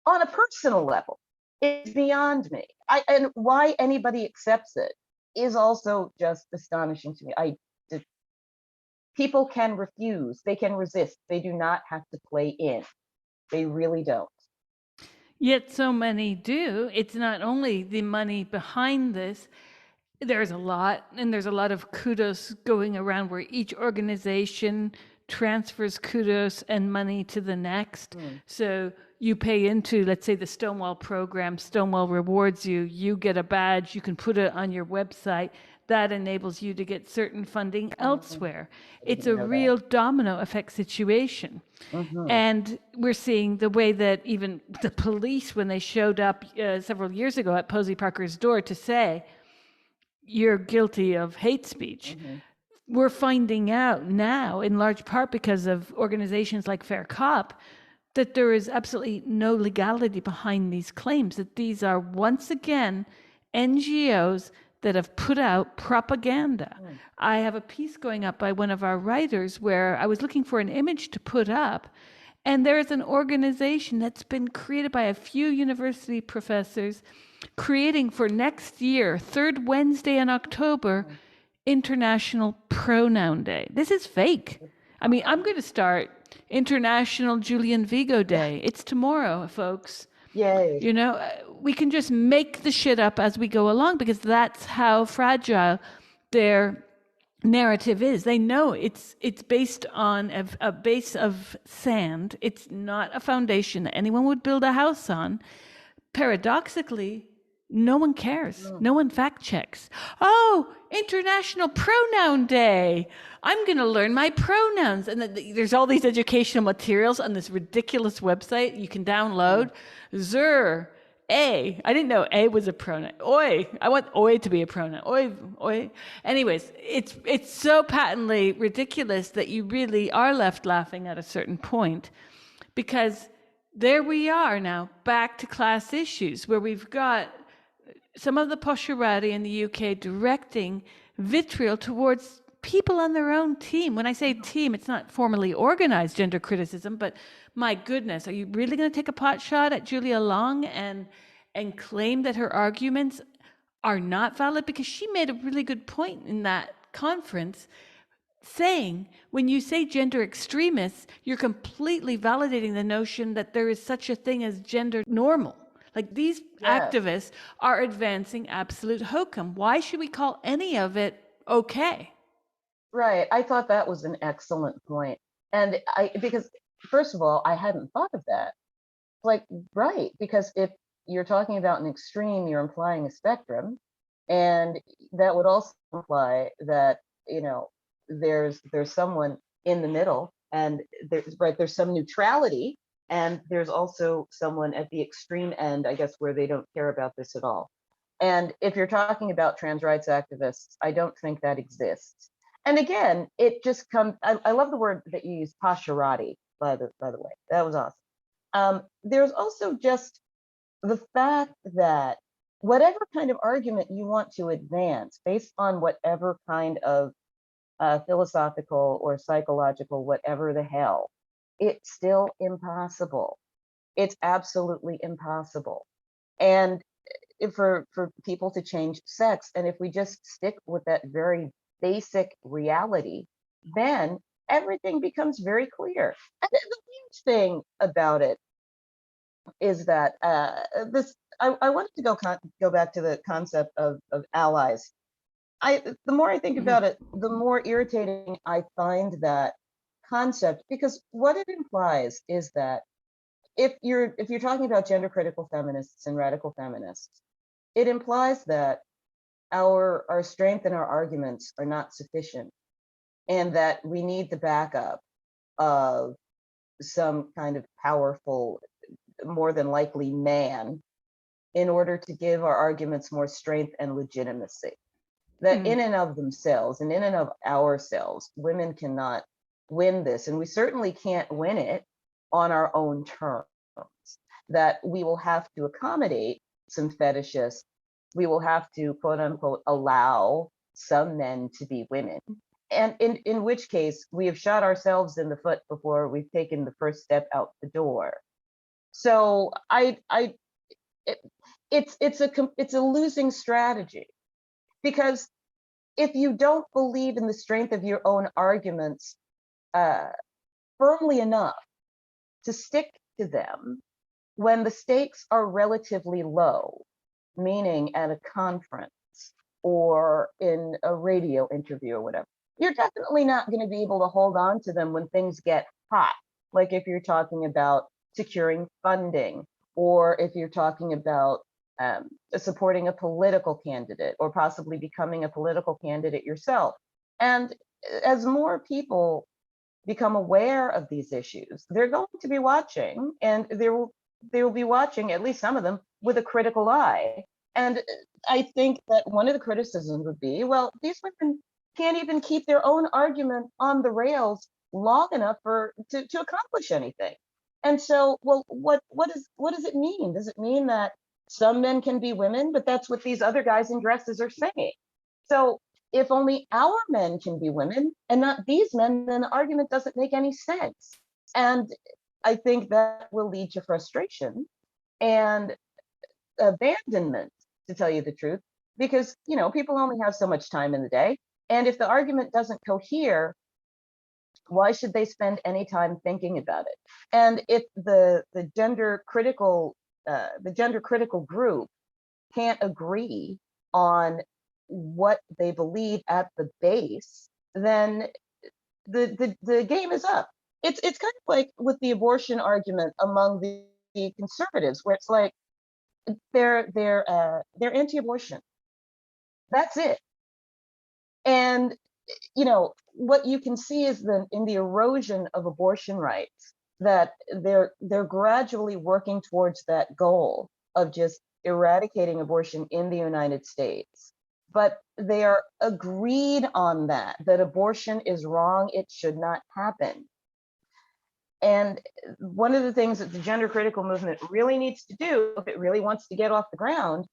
on a personal level is beyond me. And why anybody accepts it is also just astonishing to me. People can refuse, they can resist, they do not have to play in. They really don't. Yet so many do. It's not only the money behind this. There's a lot, and there's a lot of kudos going around where each organization transfers kudos and money to the next. So you pay into, let's say, the Stonewall program. Stonewall rewards you. You get a badge. You can put it on your website. That enables you to get certain funding elsewhere. It's a real domino effect situation. And we're seeing the way that even the police, when they showed up several years ago at Posey Parker's door to say, you're guilty of hate speech. We're finding out now, in large part because of organizations like Fair Cop, that there is absolutely no legality behind these claims, that these are once again NGOs that have put out propaganda. I have a piece going up by one of our writers where I was looking for an image to put up, and there is an organization that's been created by a few university professors creating for next year, third Wednesday in October, International Pronoun Day. This is fake. I mean, I'm going to start International Julian Vigo Day. It's tomorrow, folks. Yay. We can just make the shit up as we go along because that's how fragile their narrative is. They know it's based on a base of sand. It's not a foundation that anyone would build a house on. Paradoxically, no one cares. No one fact checks. Oh, International Pronoun Day. I'm going to learn my pronouns. And there's all these educational materials on this ridiculous website you can download. Zur, A. I didn't know A was a pronoun. Oi. I want oi to be a pronoun. Oi, oi. Anyways, it's so patently ridiculous that you really are left laughing at a certain point, because there we are now, back to class issues, where we've got some of the posherati in the UK directing vitriol towards people on their own team. When I say team, it's not formally organized gender criticism, but my goodness, are you really going to take a pot shot at Julia Long and claim that her arguments are not valid? Because she made a really good point in that conference, saying when you say gender extremists, you're completely validating the notion that there is such a thing as gender normal. Like, these activists are advancing absolute hokum. Why should we call any of it okay? Right. I thought that was an excellent point. And because first of all, I hadn't thought of that. Like, right, because if you're talking about an extreme, you're implying a spectrum. And that would also imply that, there's someone in the middle, and there's some neutrality. And there's also someone at the extreme end, I guess, where they don't care about this at all. And if you're talking about trans rights activists, I don't think that exists. And again, it just comes, I love the word that you use, pasherati, by the way. That was awesome. There's also just the fact that whatever kind of argument you want to advance based on whatever kind of philosophical or psychological, whatever the hell, it's still impossible. It's absolutely impossible. And for people to change sex, and if we just stick with that very basic reality, then everything becomes very clear. And the huge thing about it is that I wanted to go back to the concept of allies. The more I think Mhm. about it, the more irritating I find that concept, because what it implies is that if you're talking about gender critical feminists and radical feminists, it implies that our strength and our arguments are not sufficient, and that we need the backup of some kind of powerful, more than likely man, in order to give our arguments more strength and legitimacy. That Mm. in and of themselves and in and of ourselves, women cannot win this, and we certainly can't win it on our own terms. That we will have to accommodate some fetishists. We will have to, quote unquote, allow some men to be women. And in which case, we have shot ourselves in the foot before we've taken the first step out the door. So it, it's a losing strategy, because if you don't believe in the strength of your own arguments uh, firmly enough to stick to them when the stakes are relatively low, meaning at a conference or in a radio interview or whatever, you're definitely not going to be able to hold on to them when things get hot. Like if you're talking about securing funding, or if you're talking about supporting a political candidate, or possibly becoming a political candidate yourself. And as more people become aware of these issues, they're going to be watching, and they will be watching, at least some of them, with a critical eye. And I think that one of the criticisms would be, well, these women can't even keep their own argument on the rails long enough to accomplish anything. And so, well, what does it mean? Does it mean that some men can be women, but that's what these other guys in dresses are saying? So if only our men can be women and not these men, then the argument doesn't make any sense. And I think that will lead to frustration and abandonment, to tell you the truth, because people only have so much time in the day. And if the argument doesn't cohere, why should they spend any time thinking about it? And if the gender critical group can't agree on what they believe at the base, then the game is up. It's kind of like with the abortion argument among the conservatives, where it's like they're anti-abortion. That's it. And what you can see is that in the erosion of abortion rights, that they're gradually working towards that goal of just eradicating abortion in the United States. But they are agreed on that abortion is wrong, it should not happen. And one of the things that the gender critical movement really needs to do, if it really wants to get off the ground,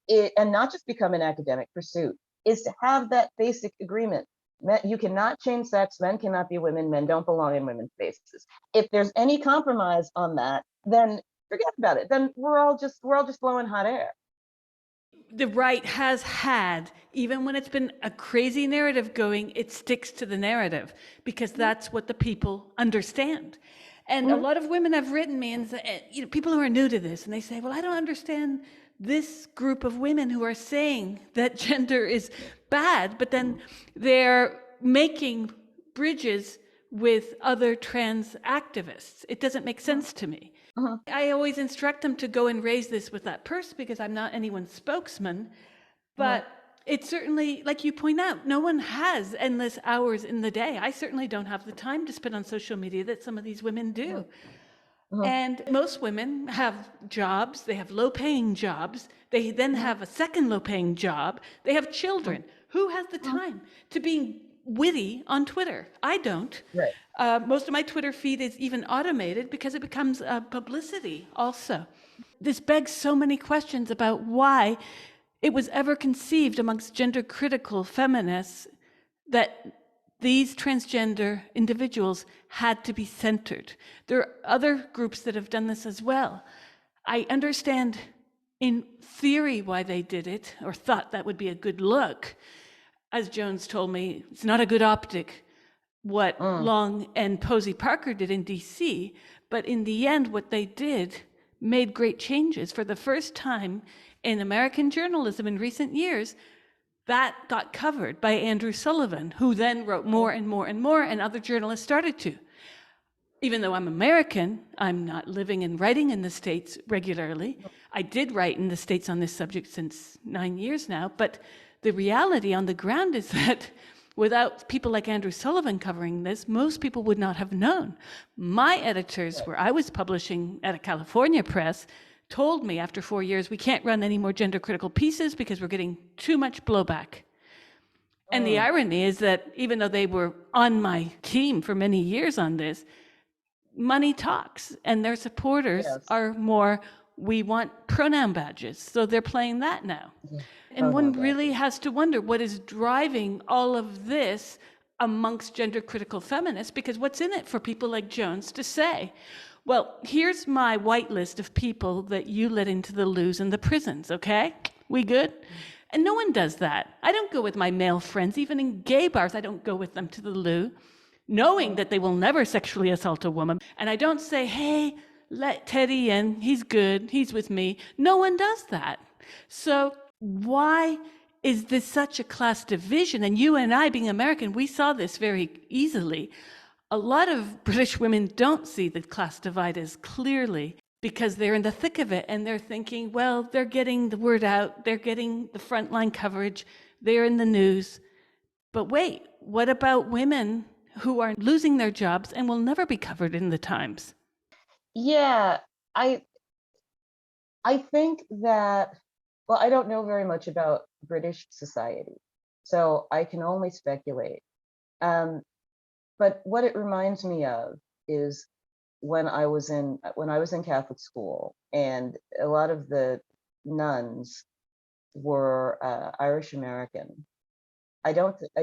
and not just become an academic pursuit, is to have that basic agreement. You cannot change sex, men cannot be women, men don't belong in women's spaces. If there's any compromise on that, then forget about it. Then we're all just blowing hot air. The right has had, even when it's been a crazy narrative going, it sticks to the narrative because that's what the people understand. And a Mhm. lot of women have written me, and people who are new to this, and they say, well, I don't understand this group of women who are saying that gender is bad, but then they're making bridges with other trans activists. It doesn't make sense to me. Mhm. I always instruct them to go and raise this with that person because I'm not anyone's spokesman. Mhm. But it's certainly, like you point out, no one has endless hours in the day. I certainly don't have the time to spend on social media that some of these women do. Mhm. And most women have jobs, they have low paying jobs, they then Mhm. have a second low paying job, they have children. Who has the Mhm. time to be witty on Twitter. I don't. Right. Most of my Twitter feed is even automated because it becomes publicity also. This begs so many questions about why it was ever conceived amongst gender critical feminists that these transgender individuals had to be centered. There are other groups that have done this as well. I understand in theory why they did it or thought that would be a good look. As Jones told me, it's not a good optic what Long and Posey Parker did in DC, but in the end, what they did made great changes. For the first time in American journalism in recent years, that got covered by Andrew Sullivan, who then wrote more and more and more, and other journalists started to. Even though I'm American, I'm not living and writing in the States regularly. I did write in the States on this subject since 9 years now, but the reality on the ground is that without people like Andrew Sullivan covering this, most people would not have known. My editors, where I was publishing at a California press, told me after 4 years, we can't run any more gender critical pieces because we're getting too much blowback. And the irony is that even though they were on my team for many years on this, money talks, and their supporters are more, we want pronoun badges. So they're playing that now. And one really has to wonder what is driving all of this amongst gender critical feminists, because what's in it for people like Jones to say, well, here's my white list of people that you let into the loos and the prisons, okay? We good? And no one does that. I don't go with my male friends, even in gay bars, I don't go with them to the loo, knowing that they will never sexually assault a woman. And I don't say, hey, let Teddy in, he's good, he's with me. No one does that. So why is this such a class division? And you and I, being American, we saw this very easily. A lot of British women don't see the class divide as clearly because they're in the thick of it and they're thinking, well, they're getting the word out, they're getting the frontline coverage, they're in the news. But wait, what about women who are losing their jobs and will never be covered in the Times? Yeah, I think that, well, I don't know very much about British society, so I can only speculate. But what it reminds me of is when I was in Catholic school, and a lot of the nuns were Irish American. I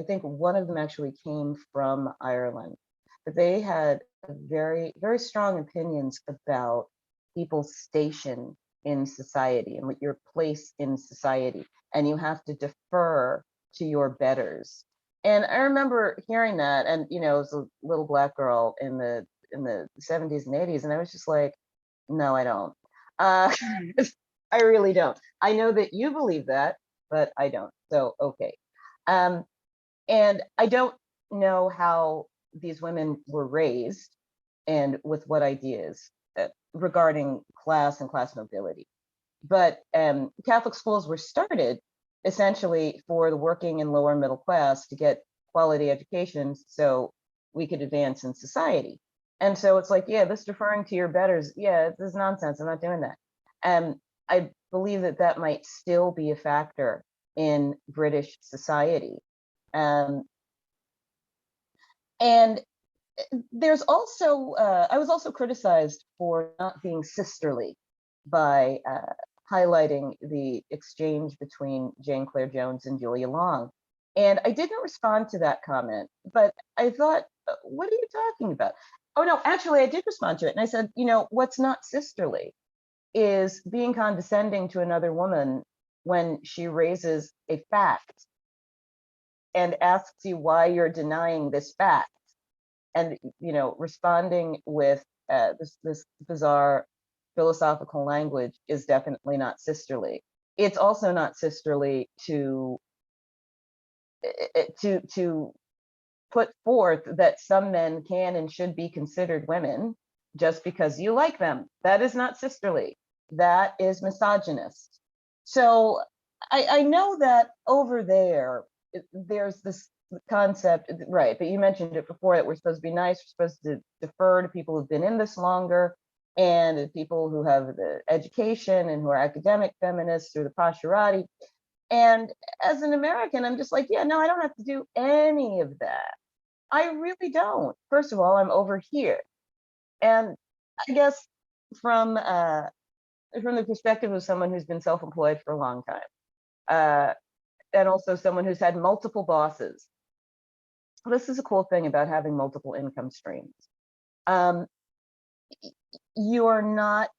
think one of them actually came from Ireland, but they had very, very strong opinions about people's station in society and what your place in society, and you have to defer to your betters. And I remember hearing that, and I was a little Black girl in the 70s and 80s, and I was just like, no, I don't. I really don't. I know that you believe that, but I don't. So okay. And I don't know how these women were raised and with what ideas regarding class and class mobility. But Catholic schools were started essentially for the working and lower middle class to get quality education so we could advance in society. And so it's like, yeah, this deferring to your betters, yeah, this is nonsense. I'm not doing that. And I believe that that might still be a factor in British society. And there's also, I was also criticized for not being sisterly by highlighting the exchange between Jane Clare Jones and Julia Long. And I didn't respond to that comment, but I thought, what are you talking about? Oh no, actually I did respond to it. And I said, what's not sisterly is being condescending to another woman when she raises a fact and asks you why you're denying this fact, and responding with this bizarre philosophical language is definitely not sisterly. It's also not sisterly to put forth that some men can and should be considered women just because you like them. That is not sisterly. That is misogynist. So I know that over there's this concept, right? But you mentioned it before, that we're supposed to be nice, we're supposed to defer to people who've been in this longer, and people who have the education and who are academic feminists through the passerati. And as an American, I'm just like, yeah, no, I don't have to do any of that. I really don't. First of all, I'm over here. And I guess from from the perspective of someone who's been self-employed for a long time, uh, and also someone who's had multiple bosses, this is a cool thing about having multiple income streams. Um, you're not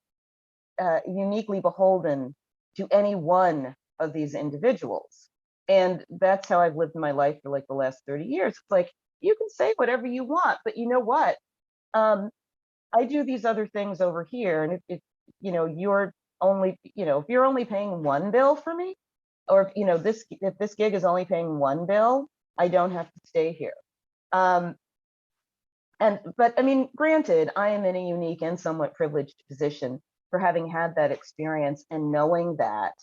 uniquely beholden to any one of these individuals. And that's how I've lived my life for like the last 30 years. It's like, you can say whatever you want, but you know what? I do these other things over here. And if you know, you're only, you know, if you're only paying one bill for me, or you know, if this gig is only paying one bill, I don't have to stay here. But I mean, granted, I am in a unique and somewhat privileged position for having had that experience and knowing that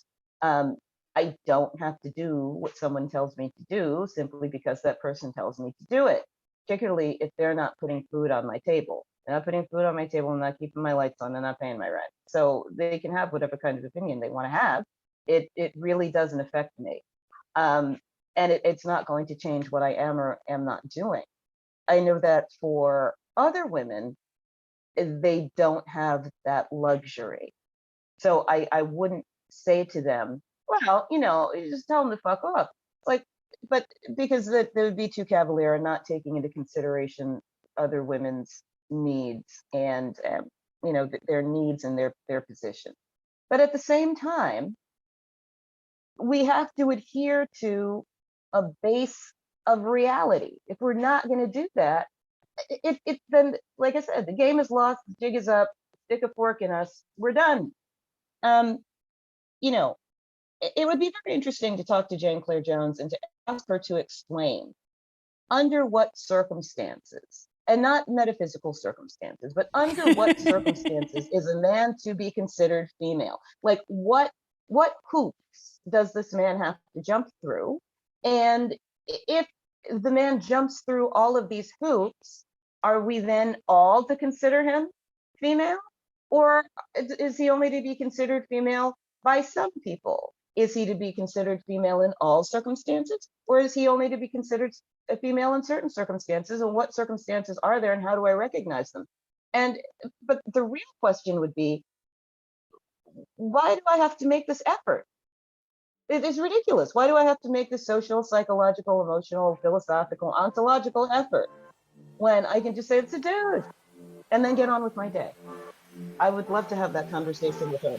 I don't have to do what someone tells me to do simply because that person tells me to do it, particularly if they're not putting food on my table. They're not putting food on my table, and not keeping my lights on, and not paying my rent. So they can have whatever kind of opinion they want to have. It really doesn't affect me. And it's not going to change what I am or am not doing. I know that for other women, they don't have that luxury. So I wouldn't say to them, well, you know, you just tell them to fuck off. Like, but because that would be too cavalier and not taking into consideration other women's needs and, you know, their needs and their position. But at the same time, we have to adhere to a base of reality. If we're not going to do that, it then, like I said, the game is lost, the jig is up, stick a fork in us, we're done. You know, it would be very interesting to talk to Jane Clare Jones and to ask her to explain under what circumstances, and not metaphysical circumstances, but under what circumstances is a man to be considered female? Like what hoops does this man have to jump through? And if the man jumps through all of these hoops, are we then all to consider him female? Or is he only to be considered female by some people? Is he to be considered female in all circumstances? Or is he only to be considered a female in certain circumstances? And what circumstances are there, and how do I recognize them? But the real question would be, why do I have to make this effort? It is ridiculous. Why do I have to make this social, psychological, emotional, philosophical, ontological effort when I can just say it's a dude and then get on with my day? I would love to have that conversation with her.